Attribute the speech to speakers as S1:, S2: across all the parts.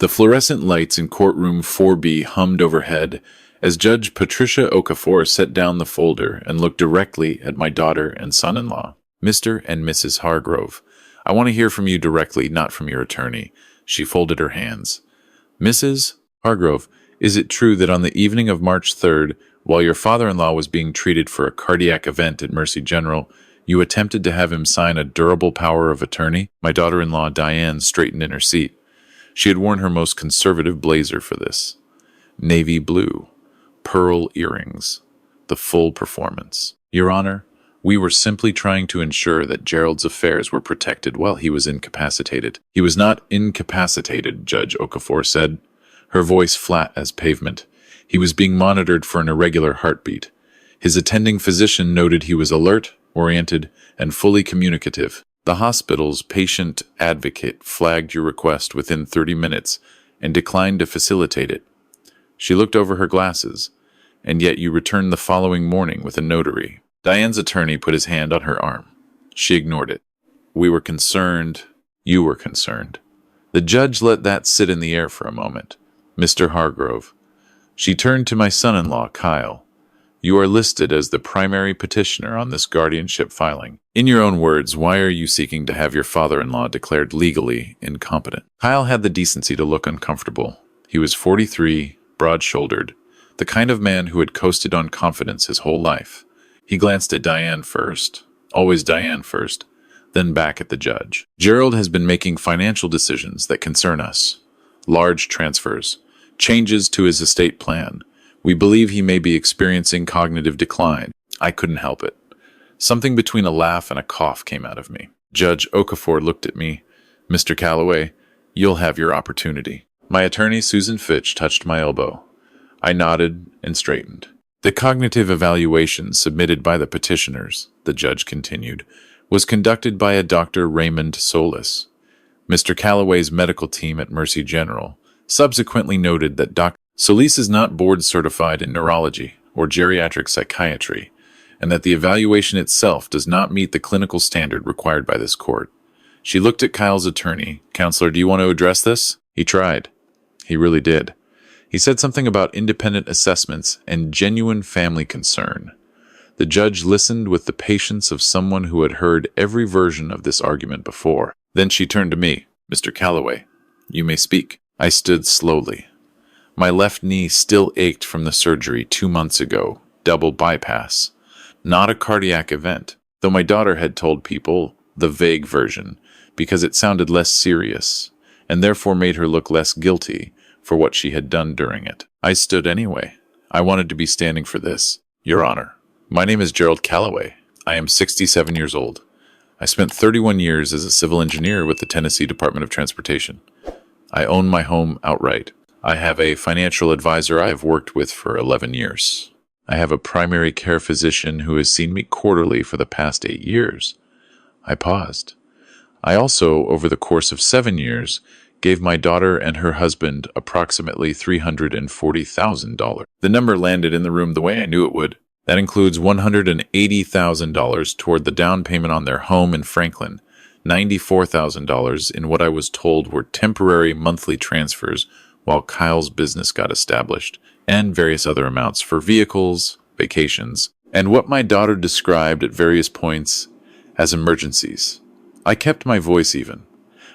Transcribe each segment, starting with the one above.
S1: The fluorescent lights in courtroom 4B hummed overhead as Judge Patricia Okafor set down the folder and looked directly at my daughter and son-in-law. Mr. and Mrs. Hargrove, I want to hear from you directly, not from your attorney. She folded her hands. Mrs. Hargrove, is it true that on the evening of March 3rd, while your father-in-law was being treated for a cardiac event at Mercy General, you attempted to have him sign a durable power of attorney? My daughter-in-law, Diane, straightened in her seat. She had worn her most conservative blazer for this. Navy blue, pearl earrings, the full performance. Your Honor, we were simply trying to ensure that Gerald's affairs were protected while he was incapacitated. He was not incapacitated, Judge Okafor said, her voice flat as pavement. He was being monitored for an irregular heartbeat. His attending physician noted he was alert, oriented, and fully communicative. The hospital's patient advocate flagged your request within 30 minutes and declined to facilitate it. She looked over her glasses, and yet you returned the following morning with a notary. Diane's attorney put his hand on her arm. She ignored it. We were concerned. You were concerned. The judge let that sit in the air for a moment. Mr. Hargrove. She turned to my son-in-law, Kyle. You are listed as the primary petitioner on this guardianship filing. In your own words, why are you seeking to have your father-in-law declared legally incompetent? Kyle had the decency to look uncomfortable. He was 43, broad-shouldered, the kind of man who had coasted on confidence his whole life. He glanced at Diane first, always Diane first, then back at the judge. Gerald has been making financial decisions that concern us. Large transfers, changes to his estate plan. We believe he may be experiencing cognitive decline. I couldn't help it. Something between a laugh and a cough came out of me. Judge Okafor looked at me. Mr. Calloway, you'll have your opportunity. My attorney, Susan Fitch, touched my elbow. I nodded and straightened. The cognitive evaluation submitted by the petitioners, the judge continued, was conducted by a Dr. Raymond Solis. Mr. Calloway's medical team at Mercy General subsequently noted that Dr. Solis is not board-certified in neurology or geriatric psychiatry, and that the evaluation itself does not meet the clinical standard required by this court. She looked at Kyle's attorney. Counselor, do you want to address this? He tried. He really did. He said something about independent assessments and genuine family concern. The judge listened with the patience of someone who had heard every version of this argument before. Then she turned to me. Mr. Calloway, you may speak. I stood slowly. My left knee still ached from the surgery 2 months ago, double bypass. Not a cardiac event, though my daughter had told people the vague version, because it sounded less serious, and therefore made her look less guilty for what she had done during it. I stood anyway. I wanted to be standing for this. Your Honor, my name is Gerald Calloway. I am 67 years old. I spent 31 years as a civil engineer with the Tennessee Department of Transportation. I own my home outright. I have a financial advisor I have worked with for 11 years. I have a primary care physician who has seen me quarterly for the past 8 years. I paused. I also, over the course of 7 years, gave my daughter and her husband approximately $340,000. The number landed in the room the way I knew it would. That includes $180,000 toward the down payment on their home in Franklin, $94,000 in what I was told were temporary monthly transfers while Kyle's business got established, and various other amounts for vehicles, vacations, and what my daughter described at various points as emergencies. I kept my voice even.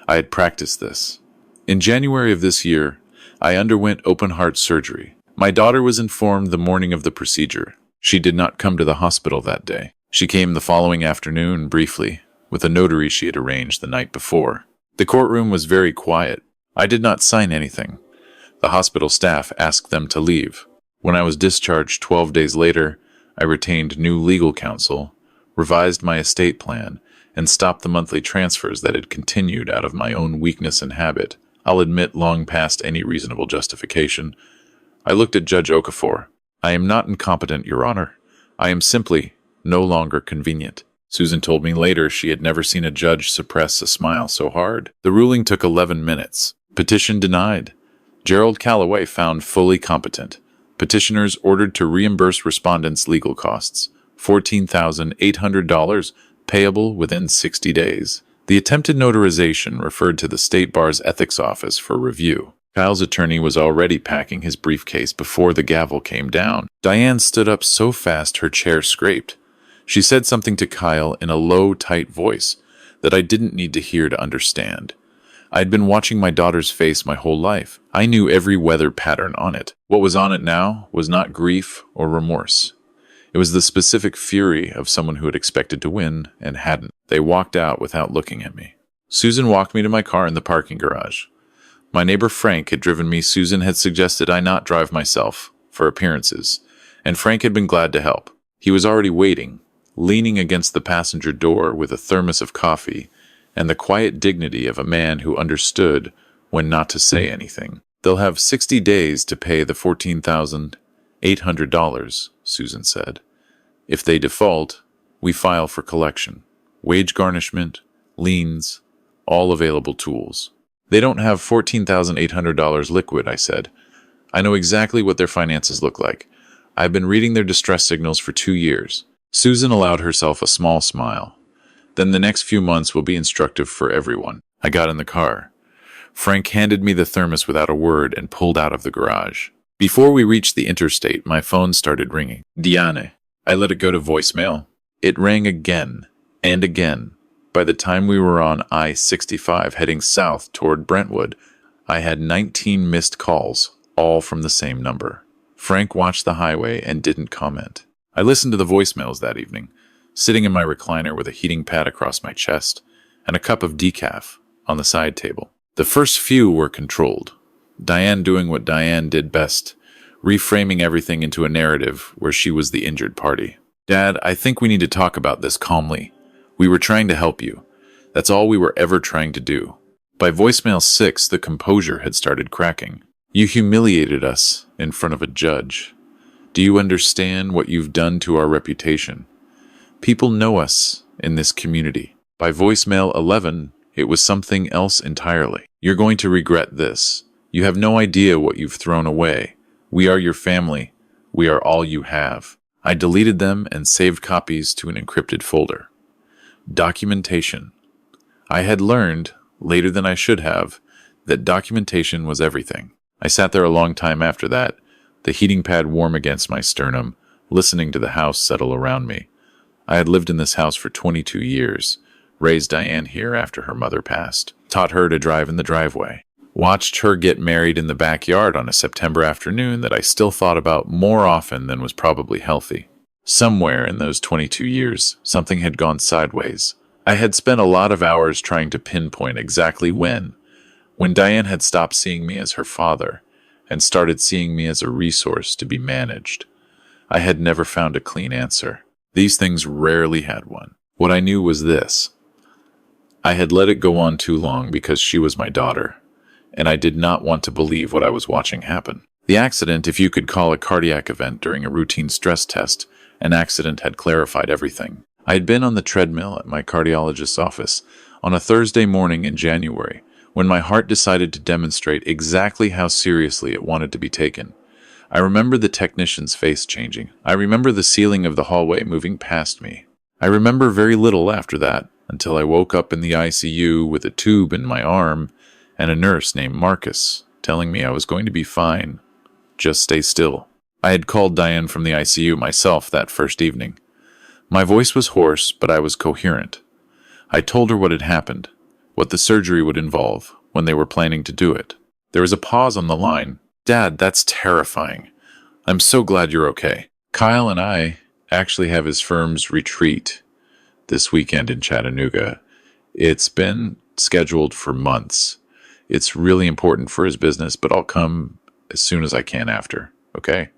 S1: I had practiced this. In January of this year, I underwent open-heart surgery. My daughter was informed the morning of the procedure. She did not come to the hospital that day. She came the following afternoon, briefly, with a notary she had arranged the night before. The courtroom was very quiet. I did not sign anything. The hospital staff asked them to leave. When I was discharged 12 days later, I retained new legal counsel, revised my estate plan, and stopped the monthly transfers that had continued out of my own weakness and habit. I'll admit long past any reasonable justification. I looked at Judge Okafor. I am not incompetent, Your Honor. I am simply no longer convenient. Susan told me later she had never seen a judge suppress a smile so hard. The ruling took 11 minutes. Petition denied. Gerald Calloway found fully competent. Petitioners ordered to reimburse respondents' legal costs, $14,800, payable within 60 days. The attempted notarization referred to the State Bar's ethics office for review. Kyle's attorney was already packing his briefcase before the gavel came down. Diane stood up so fast her chair scraped. She said something to Kyle in a low, tight voice that I didn't need to hear to understand. I'd been watching my daughter's face my whole life. I knew every weather pattern on it. What was on it now was not grief or remorse. It was the specific fury of someone who had expected to win and hadn't. They walked out without looking at me. Susan walked me to my car in the parking garage. My neighbor Frank had driven me. Susan had suggested I not drive myself for appearances, and Frank had been glad to help. He was already waiting, leaning against the passenger door with a thermos of coffee and the quiet dignity of a man who understood when not to say anything. They'll have 60 days to pay the $14,800, Susan said. If they default, we file for collection. Wage garnishment, liens, all available tools. They don't have $14,800 liquid, I said. I know exactly what their finances look like. I've been reading their distress signals for 2 years. Susan allowed herself a small smile. Then the next few months will be instructive for everyone. I got in the car. Frank handed me the thermos without a word and pulled out of the garage. Before we reached the interstate, my phone started ringing. Diane. I let it go to voicemail. It rang again and again. By the time we were on I-65 heading south toward Brentwood, I had 19 missed calls, all from the same number. Frank watched the highway and didn't comment. I listened to the voicemails that evening, sitting in my recliner with a heating pad across my chest and a cup of decaf on the side table. The first few were controlled. Diane doing what Diane did best, reframing everything into a narrative where she was the injured party. Dad, I think we need to talk about this calmly. We were trying to help you. That's all we were ever trying to do. By voicemail 6, the composure had started cracking. You humiliated us in front of a judge. Do you understand what you've done to our reputation? People know us in this community. By voicemail 11, it was something else entirely. You're going to regret this. You have no idea what you've thrown away. We are your family. We are all you have. I deleted them and saved copies to an encrypted folder. Documentation. I had learned, later than I should have, that documentation was everything. I sat there a long time after that, the heating pad warm against my sternum, listening to the house settle around me. I had lived in this house for 22 years, raised Diane here after her mother passed, taught her to drive in the driveway, watched her get married in the backyard on a September afternoon that I still thought about more often than was probably healthy. Somewhere in those 22 years, something had gone sideways. I had spent a lot of hours trying to pinpoint exactly when Diane had stopped seeing me as her father and started seeing me as a resource to be managed. I had never found a clean answer. These things rarely had one. What I knew was this. I had let it go on too long because she was my daughter, and I did not want to believe what I was watching happen. The accident, if you could call a cardiac event during a routine stress test, an accident had clarified everything. I had been on the treadmill at my cardiologist's office on a Thursday morning in January when my heart decided to demonstrate exactly how seriously it wanted to be taken. I remember the technician's face changing. I remember the ceiling of the hallway moving past me. I remember very little after that until I woke up in the ICU with a tube in my arm and a nurse named Marcus telling me I was going to be fine. Just stay still. I had called Diane from the ICU myself that first evening. My voice was hoarse, but I was coherent. I told her what had happened, what the surgery would involve, when they were planning to do it. There was a pause on the line. Dad, that's terrifying. I'm so glad you're okay. Kyle and I actually have his firm's retreat this weekend in Chattanooga. It's been scheduled for months. It's really important for his business, but I'll come as soon as I can after, okay?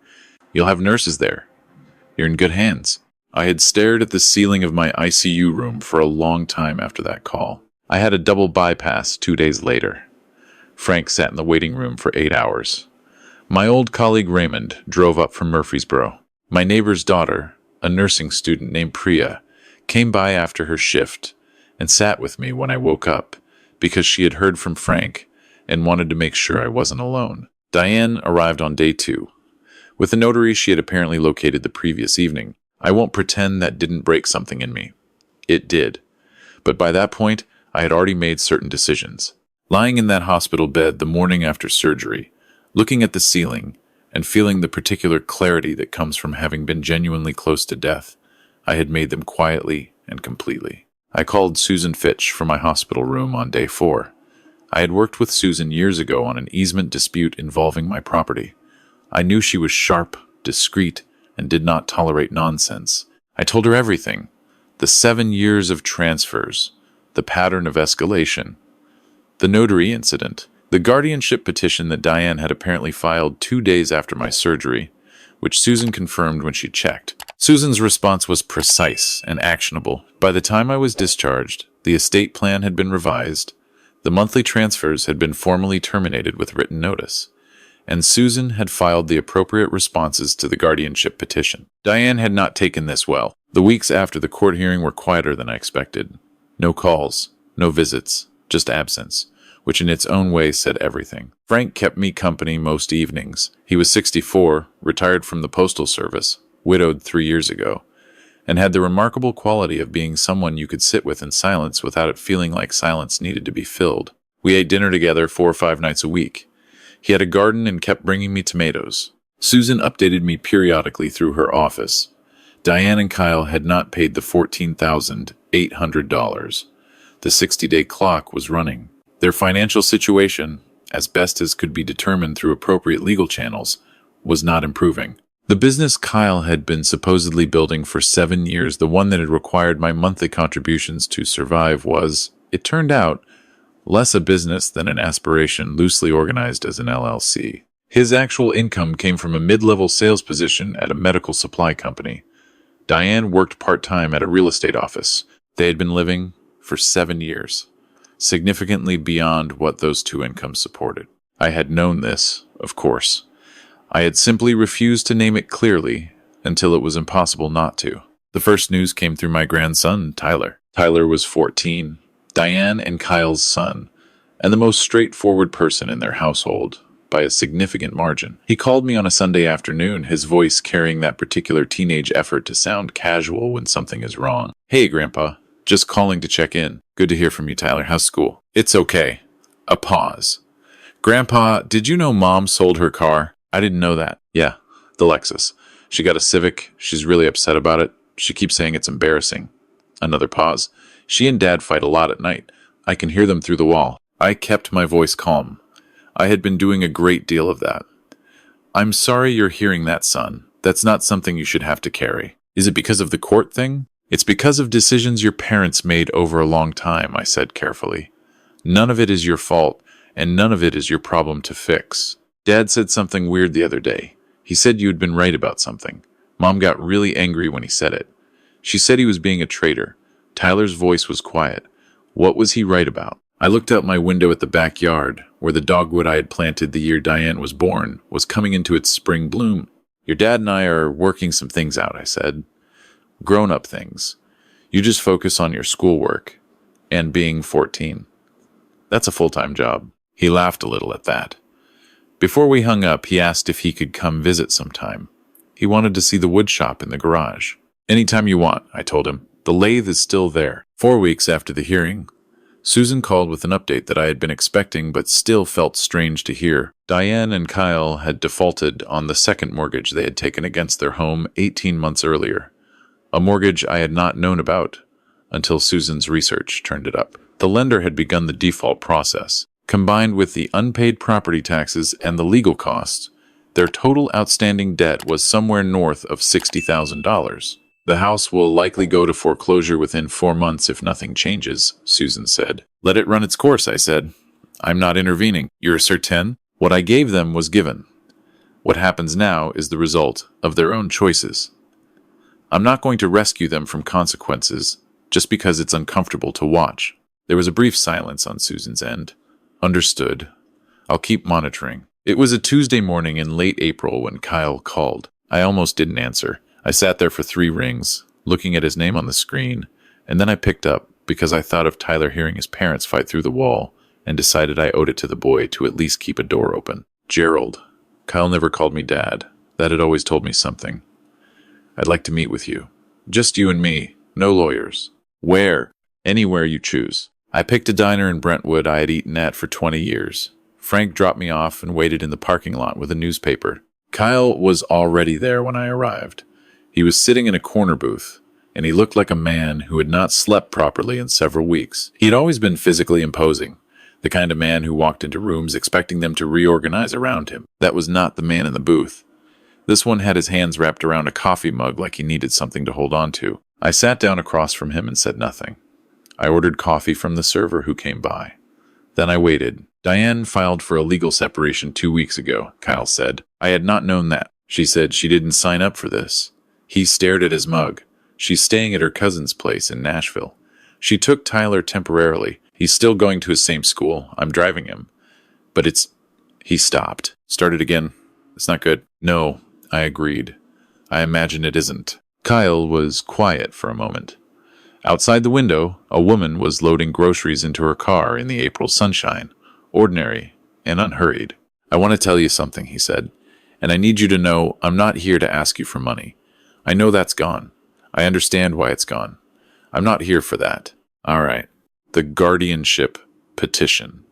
S1: You'll have nurses there. You're in good hands. I had stared at the ceiling of my ICU room for a long time after that call. I had a double bypass 2 days later. Frank sat in the waiting room for 8 hours. My old colleague Raymond drove up from Murfreesboro. My neighbor's daughter, a nursing student named Priya, came by after her shift and sat with me when I woke up because she had heard from Frank and wanted to make sure I wasn't alone. Diane arrived on day 2. With the notary she had apparently located the previous evening. I won't pretend that didn't break something in me. It did. But by that point, I had already made certain decisions. Lying in that hospital bed the morning after surgery, looking at the ceiling, and feeling the particular clarity that comes from having been genuinely close to death, I had made them quietly and completely. I called Susan Fitch from my hospital room on day 4. I had worked with Susan years ago on an easement dispute involving my property. I knew she was sharp, discreet, and did not tolerate nonsense. I told her everything. The 7 years of transfers, the pattern of escalation, the notary incident, the guardianship petition that Diane had apparently filed 2 days after my surgery, which Susan confirmed when she checked. Susan's response was precise and actionable. By the time I was discharged, the estate plan had been revised, the monthly transfers had been formally terminated with written notice, and Susan had filed the appropriate responses to the guardianship petition. Diane had not taken this well. The weeks after the court hearing were quieter than I expected. No calls, no visits, just absence, which in its own way said everything. Frank kept me company most evenings. He was 64, retired from the Postal Service, widowed 3 years ago, and had the remarkable quality of being someone you could sit with in silence without it feeling like silence needed to be filled. We ate dinner together 4 or 5 nights a week. He had a garden and kept bringing me tomatoes. Susan updated me periodically through her office. Diane and Kyle had not paid the $14,800. The 60-day clock was running. Their financial situation, as best as could be determined through appropriate legal channels, was not improving. The business Kyle had been supposedly building for 7 years, the one that had required my monthly contributions to survive, was, it turned out, less a business than an aspiration loosely organized as an LLC. His actual income came from a mid-level sales position at a medical supply company. Diane worked part-time at a real estate office. They had been living for 7 years, significantly beyond what those 2 incomes supported. I had known this, of course. I had simply refused to name it clearly until it was impossible not to. The first news came through my grandson, Tyler. Tyler was 14, Diane and Kyle's son, and the most straightforward person in their household, by a significant margin. He called me on a Sunday afternoon, his voice carrying that particular teenage effort to sound casual when something is wrong. "Hey, Grandpa. Just calling to check in. Good to hear from you, Tyler. How's school?" "It's okay." A pause. "Grandpa, did you know Mom sold her car?" "I didn't know that." "Yeah, the Lexus. She got a Civic. She's really upset about it. She keeps saying it's embarrassing." Another pause. "She and Dad fight a lot at night. I can hear them through the wall." I kept my voice calm. I had been doing a great deal of that. "I'm sorry you're hearing that, son. That's not something you should have to carry." "Is it because of the court thing?" "It's because of decisions your parents made over a long time," I said carefully. "None of it is your fault, and none of it is your problem to fix. Dad said something weird the other day. He said you had been right about something. Mom got really angry when he said it. She said he was being a traitor." Tyler's voice was quiet. "What was he right about?" I looked out my window at the backyard, where the dogwood I had planted the year Diane was born was coming into its spring bloom. "Your dad and I are working some things out," I said. "Grown-up things. You just focus on your schoolwork and being 14. That's a full-time job." He laughed a little at that. Before we hung up, he asked if he could come visit sometime. He wanted to see the wood shop in the garage. "Anytime you want," I told him. "The lathe is still there." 4 weeks after the hearing, Susan called with an update that I had been expecting but still felt strange to hear. Diane and Kyle had defaulted on the second mortgage they had taken against their home 18 months earlier, a mortgage I had not known about until Susan's research turned it up. The lender had begun the default process. Combined with the unpaid property taxes and the legal costs, their total outstanding debt was somewhere north of $60,000. "The house will likely go to foreclosure within 4 months if nothing changes," Susan said. "Let it run its course," I said. "I'm not intervening." "You're certain?" "What I gave them was given. What happens now is the result of their own choices. I'm not going to rescue them from consequences just because it's uncomfortable to watch." There was a brief silence on Susan's end. "Understood. I'll keep monitoring." It was a Tuesday morning in late April when Kyle called. I almost didn't answer. I sat there for 3 rings, looking at his name on the screen, and then I picked up because I thought of Tyler hearing his parents fight through the wall and decided I owed it to the boy to at least keep a door open. "Gerald." Kyle never called me Dad. That had always told me something. "I'd like to meet with you. Just you and me. No lawyers." "Where?" "Anywhere you choose." I picked a diner in Brentwood I had eaten at for 20 years. Frank dropped me off and waited in the parking lot with a newspaper. Kyle was already there when I arrived. He was sitting in a corner booth, and he looked like a man who had not slept properly in several weeks. He had always been physically imposing, the kind of man who walked into rooms expecting them to reorganize around him. That was not the man in the booth. This one had his hands wrapped around a coffee mug like he needed something to hold on to. I sat down across from him and said nothing. I ordered coffee from the server who came by. Then I waited. Diane filed for a legal separation 2 weeks ago, Kyle said. I had not known that. She said she didn't sign up for this. He stared at his mug. She's staying at her cousin's place in Nashville. She took Tyler temporarily. He's still going to his same school. I'm driving him. But it's... He stopped. Started again. It's not good. No, I agreed. I imagine it isn't. Kyle was quiet for a moment. Outside the window, a woman was loading groceries into her car in the April sunshine, ordinary and unhurried. I want to tell you something, he said, and I need you to know I'm not here to ask you for money. I know that's gone. I understand why it's gone. I'm not here for that. All right. The guardianship petition.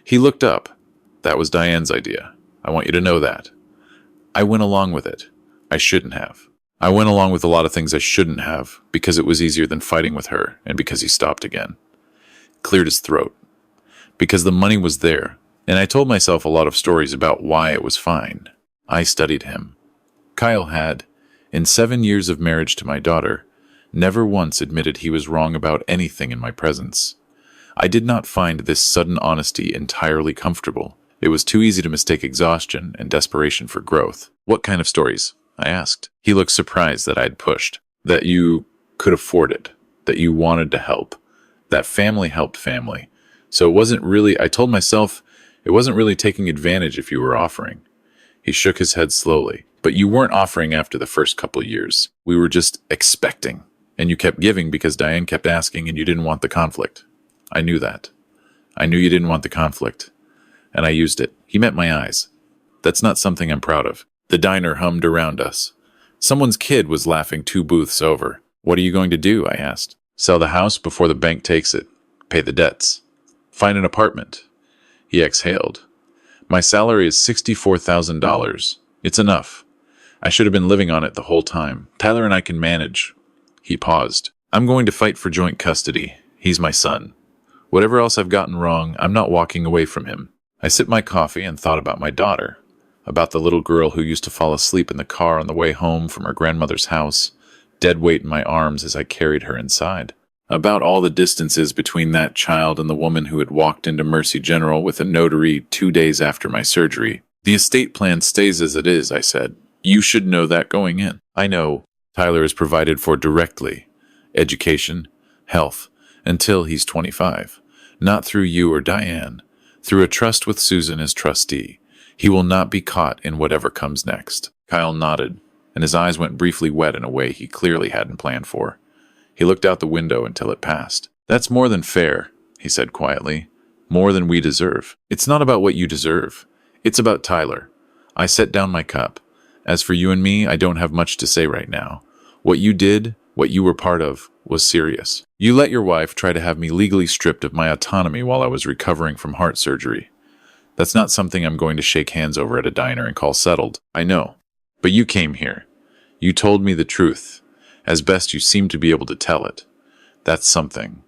S1: He looked up. That was Diane's idea. I want you to know that. I went along with it. I shouldn't have. I went along with a lot of things I shouldn't have because it was easier than fighting with her and because he stopped again. Cleared his throat. Because the money was there, and I told myself a lot of stories about why it was fine. I studied him. Kyle had, in 7 years of marriage to my daughter, never once admitted he was wrong about anything in my presence. I did not find this sudden honesty entirely comfortable. It was too easy to mistake exhaustion and desperation for growth. What kind of stories? I asked. He looked surprised that I had pushed. That you could afford it. That you wanted to help. That family helped family. So it wasn't really, I told myself, it wasn't really taking advantage if you were offering. He shook his head slowly. But you weren't offering after the first couple years. We were just expecting. And you kept giving because Diane kept asking and you didn't want the conflict. I knew that. I knew you didn't want the conflict. And I used it. He met my eyes. That's not something I'm proud of. The diner hummed around us. Someone's kid was laughing 2 booths over. What are you going to do? I asked. Sell the house before the bank takes it. Pay the debts. Find an apartment. He exhaled. My salary is $64,000. It's enough. I should have been living on it the whole time. Tyler and I can manage. He paused. I'm going to fight for joint custody. He's my son. Whatever else I've gotten wrong, I'm not walking away from him. I sipped my coffee and thought about my daughter. About the little girl who used to fall asleep in the car on the way home from her grandmother's house, dead weight in my arms as I carried her inside. About all the distances between that child and the woman who had walked into Mercy General with a notary 2 days after my surgery. The estate plan stays as it is, I said. You should know that going in. I know. Tyler is provided for directly. Education, health, until he's 25. Not through you or Diane. Through a trust with Susan as trustee. He will not be caught in whatever comes next. Kyle nodded, and his eyes went briefly wet in a way he clearly hadn't planned for. He looked out the window until it passed. That's more than fair, he said quietly. More than we deserve. It's not about what you deserve. It's about Tyler. I set down my cup. As for you and me, I don't have much to say right now. What you did, what you were part of, was serious. You let your wife try to have me legally stripped of my autonomy while I was recovering from heart surgery. That's not something I'm going to shake hands over at a diner and call settled. I know. But you came here. You told me the truth, as best you seem to be able to tell it. That's something.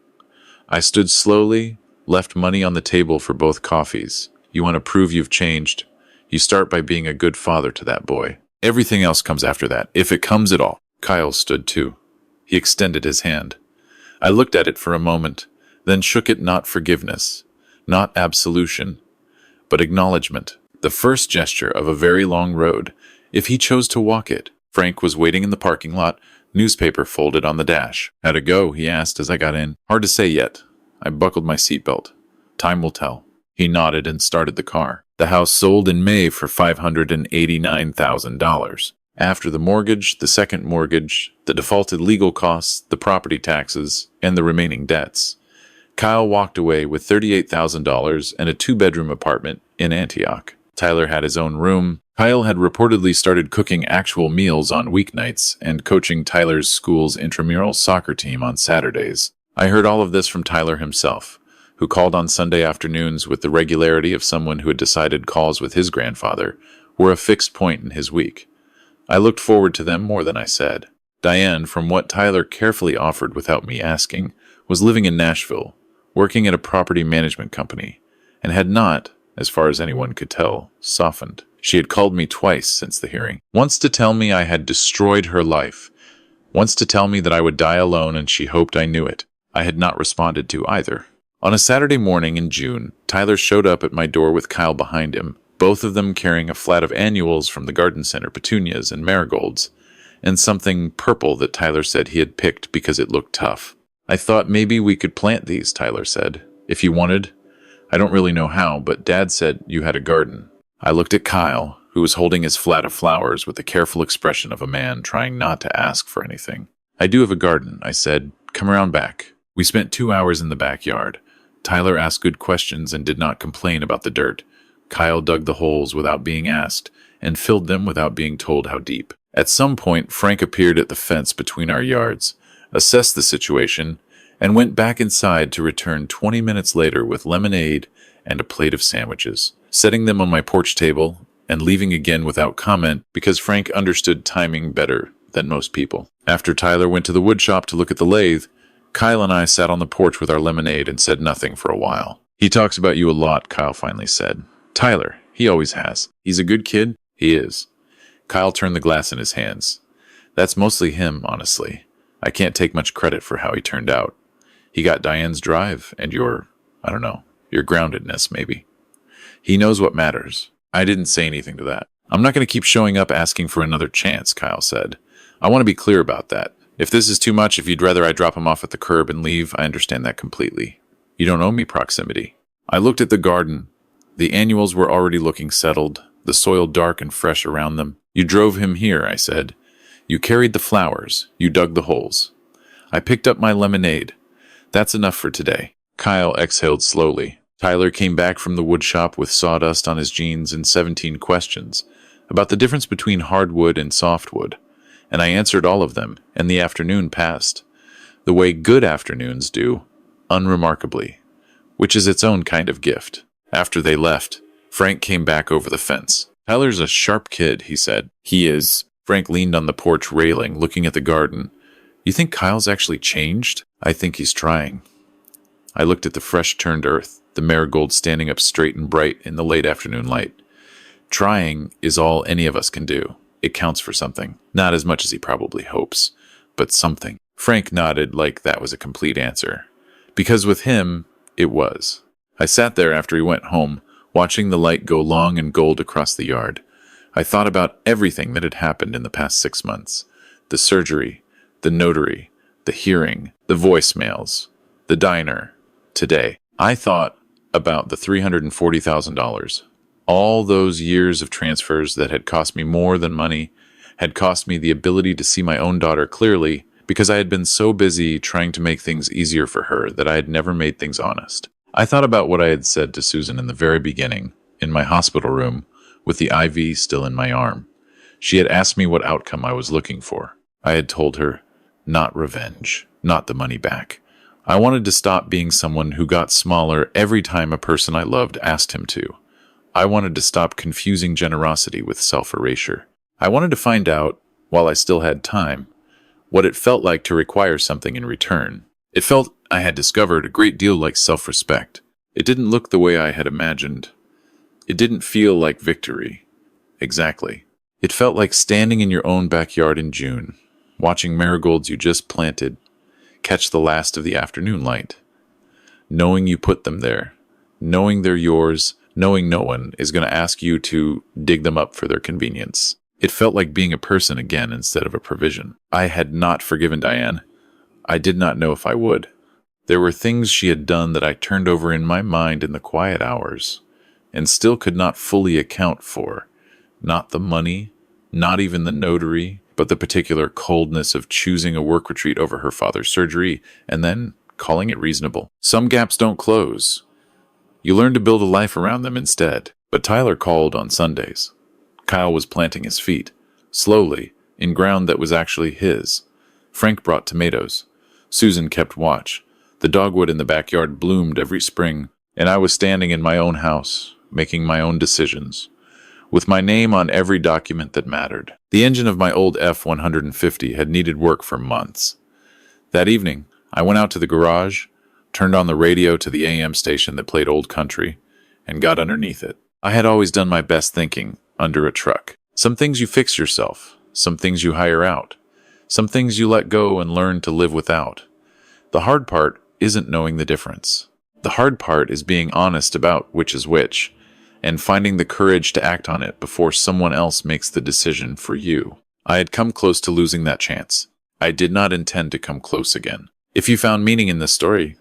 S1: I stood slowly, left money on the table for both coffees. You want to prove you've changed? You start by being a good father to that boy. Everything else comes after that, if it comes at all. Kyle stood too. He extended his hand. I looked at it for a moment, then shook it, not forgiveness, not absolution, but acknowledgement, the first gesture of a very long road, if he chose to walk it. Frank was waiting in the parking lot, newspaper folded on the dash. How'd it go? He asked as I got in. Hard to say yet. I buckled my seatbelt. Time will tell. He nodded and started the car. The house sold in May for $589,000. After the mortgage, the second mortgage, the defaulted legal costs, the property taxes, and the remaining debts, Kyle walked away with $38,000 and a 2-bedroom apartment in Antioch. Tyler had his own room. Kyle had reportedly started cooking actual meals on weeknights and coaching Tyler's school's intramural soccer team on Saturdays. I heard all of this from Tyler himself. who called on Sunday afternoons with the regularity of someone who had decided calls with his grandfather were a fixed point in his week. I looked forward to them more than I said. Diane, from what Tyler carefully offered without me asking, was living in Nashville, working at a property management company, and had not, as far as anyone could tell, softened. She had called me twice since the hearing. Once to tell me I had destroyed her life. Once to tell me that I would die alone and she hoped I knew it. I had not responded to either. On a Saturday morning in June, Tyler showed up at my door with Kyle behind him, both of them carrying a flat of annuals from the garden center, petunias and marigolds, and something purple that Tyler said he had picked because it looked tough. I thought maybe we could plant these, Tyler said. If you wanted. I don't really know how, but Dad said you had a garden. I looked at Kyle, who was holding his flat of flowers with the careful expression of a man trying not to ask for anything. I do have a garden, I said. Come around back. We spent 2 hours in the backyard. Tyler asked good questions and did not complain about the dirt. Kyle dug the holes without being asked and filled them without being told how deep. At some point, Frank appeared at the fence between our yards, assessed the situation, and went back inside to return 20 minutes later with lemonade and a plate of sandwiches, setting them on my porch table and leaving again without comment because Frank understood timing better than most people. After Tyler went to the wood shop to look at the lathe, Kyle and I sat on the porch with our lemonade and said nothing for a while. He talks about you a lot, Kyle finally said. Tyler, he always has. He's a good kid? He is. Kyle turned the glass in his hands. That's mostly him, honestly. I can't take much credit for how he turned out. He got Diane's drive and your groundedness, maybe. He knows what matters. I didn't say anything to that. I'm not going to keep showing up asking for another chance, Kyle said. I want to be clear about that. If this is too much, if you'd rather I drop him off at the curb and leave, I understand that completely. You don't owe me proximity. I looked at the garden. The annuals were already looking settled, the soil dark and fresh around them. You drove him here, I said. You carried the flowers. You dug the holes. I picked up my lemonade. That's enough for today. Kyle exhaled slowly. Tyler came back from the wood shop with sawdust on his jeans and 17 questions about the difference between hardwood and softwood, and I answered all of them, and the afternoon passed, the way good afternoons do, unremarkably, which is its own kind of gift. After they left, Frank came back over the fence. Tyler's a sharp kid, he said. He is. Frank leaned on the porch railing, looking at the garden. You think Kyle's actually changed? I think he's trying. I looked at the fresh-turned earth, the marigold standing up straight and bright in the late afternoon light. Trying is all any of us can do. It counts for something. Not as much as he probably hopes, but something. Frank nodded like that was a complete answer. Because with him, it was. I sat there after he went home, watching the light go long and gold across the yard. I thought about everything that had happened in the past 6 months. The surgery, the notary, the hearing, the voicemails, the diner, today. I thought about the $340,000. All those years of transfers that had cost me more than money, had cost me the ability to see my own daughter clearly because I had been so busy trying to make things easier for her that I had never made things honest. I thought about what I had said to Susan in the very beginning, in my hospital room, with the IV still in my arm. She had asked me what outcome I was looking for. I had told her, not revenge, not the money back. I wanted to stop being someone who got smaller every time a person I loved asked him to. I wanted to stop confusing generosity with self-erasure. I wanted to find out, while I still had time, what it felt like to require something in return. It felt, I had discovered, a great deal like self-respect. It didn't look the way I had imagined. It didn't feel like victory. Exactly. It felt like standing in your own backyard in June, watching marigolds you just planted catch the last of the afternoon light. Knowing you put them there, knowing they're yours, knowing no one is going to ask you to dig them up for their convenience. It felt like being a person again instead of a provision. I had not forgiven Diane. I did not know if I would. There were things she had done that I turned over in my mind in the quiet hours, and still could not fully account for. Not the money, not even the notary, but the particular coldness of choosing a work retreat over her father's surgery, and then calling it reasonable. Some gaps don't close. You learn to build a life around them instead. But Tyler called on Sundays. Kyle was planting his feet, slowly, in ground that was actually his. Frank brought tomatoes. Susan kept watch. The dogwood in the backyard bloomed every spring, and I was standing in my own house, making my own decisions, with my name on every document that mattered. The engine of my old F-150 had needed work for months. That evening, I went out to the garage, turned on the radio to the AM station that played old country, and got underneath it. I had always done my best thinking under a truck. Some things you fix yourself, some things you hire out, some things you let go and learn to live without. The hard part isn't knowing the difference. The hard part is being honest about which is which, and finding the courage to act on it before someone else makes the decision for you. I had come close to losing that chance. I did not intend to come close again. If you found meaning in this story,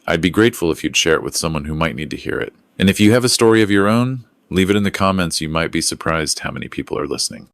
S1: I'd be grateful if you'd share it with someone who might need to hear it. And if you have a story of your own, leave it in the comments. You might be surprised how many people are listening.